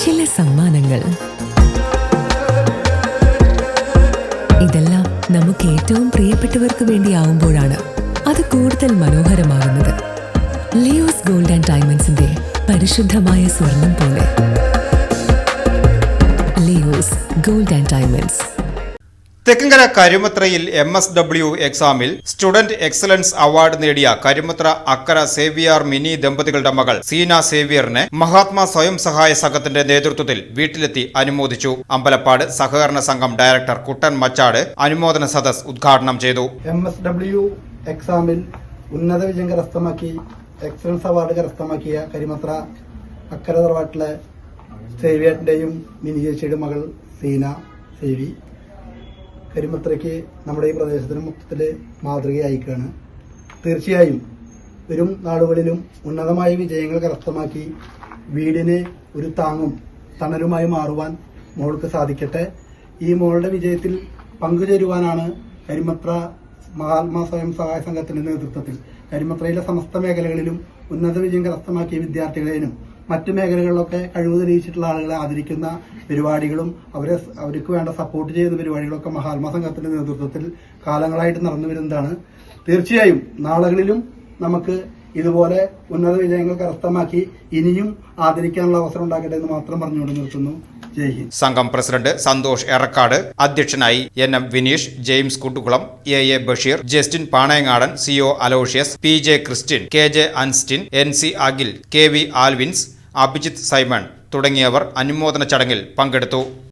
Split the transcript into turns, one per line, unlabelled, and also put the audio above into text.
ചില സമ്മാനങ്ങൾ. ഇതെല്ലാം നമുക്ക് ഏറ്റവും പ്രിയപ്പെട്ടവർക്ക് വേണ്ടിയാവുമ്പോഴാണ് അത് കൂടുതൽ മനോഹരമാകുന്നത്. ലിയോസ് ഗോൾഡ് ആൻഡ് ഡയമണ്ട്സിന്റെ പരിശുദ്ധമായ സ്വർണം പോലെ. Leo's gold and diamonds.
Thekkankara കരിമത്രയിൽ MSW എക്സാമിൽ സ്റ്റുഡന്റ് എക്സലൻസ് അവാർഡ് നേടിയ കരിമത്ര അക്കര സേവിയർ മിനി ദമ്പതികളുടെ മകൾ സീന സേവിയറിനെ മഹാത്മാ സ്വയം സഹായ സംഘത്തിന്റെ നേതൃത്വത്തിൽ വീട്ടിലെത്തി അനുമോദിച്ചു. അമ്പലപ്പാട് സഹകരണ സംഘം ഡയറക്ടർ കുട്ടൻ മച്ചാട് അനുമോദന സദസ് ഉദ്ഘാടനം ചെയ്തു.
MSW എക്സാമിൽ ഉന്നത വിജയം കരസ്ഥമാക്കി എക്സലൻസ് അവാർഡ് കരസ്ഥമാക്കിയ കരിമത്ര അക്കര തറവാട്ടിലെ സേവിയറിന്റെയും മിനി ചേച്ചിയുടെ മകൾ സീന സേവി കരിമത്രയ്ക്ക് നമ്മുടെ ഈ പ്രദേശത്തിന് മൊത്തത്തിൽ മാതൃകയായിക്കാണ്. തീർച്ചയായും വരും നാടുകളിലും ഉന്നതമായ വിജയങ്ങൾ കരസ്ഥമാക്കി വീടിന് ഒരു താങ്ങും തണലുമായി മാറുവാൻ മോൾക്ക് സാധിക്കട്ടെ. ഈ മോളുടെ വിജയത്തിൽ പങ്കുചേരുവാനാണ് കരിമത്ര മഹാത്മാ സ്വയം സഹായ സംഘത്തിന്റെ നേതൃത്വത്തിൽ കരിമത്രയിലെ സമസ്ത മേഖലകളിലും ഉന്നത വിജയം കരസ്ഥമാക്കിയ വിദ്യാർത്ഥികളെയും മറ്റു മേഖലകളിലൊക്കെ കഴിവ് തെളിയിച്ചിട്ടുള്ള ആളുകളെ ആദരിക്കുന്ന പരിപാടികളും അവർക്ക് വേണ്ട സപ്പോർട്ട് ചെയ്യുന്ന പരിപാടികളൊക്കെ മഹാത്മാ സംഘത്തിന്റെ നേതൃത്വത്തിൽ കാലങ്ങളായിട്ട് നടന്നു വരുന്നതാണ്. തീർച്ചയായും നാളുകളിലും നമുക്ക് ഇതുപോലെ ഉന്നത വിജയങ്ങൾ കരസ്ഥമാക്കി ഇനിയും ആദരിക്കാനുള്ള അവസരം ഉണ്ടാക്കട്ടെ എന്ന് മാത്രം പറഞ്ഞുകൊണ്ട് നിർത്തുന്നു. ജയ് ഹിന്ദ്.
സംഘം പ്രസിഡന്റ് സന്തോഷ് എറക്കാട് അധ്യക്ഷനായി NM Vineesh, James Kuttukulam, AA Basheer, Justin Panayangadan, CO Aloysius, PJ Christian, KJ Anstin, NC Akhil, KV Alvins, Abhijith Simon തുടങ്ങിയവർ അനുമോദന ചടങ്ങിൽ പങ്കെടുത്തു.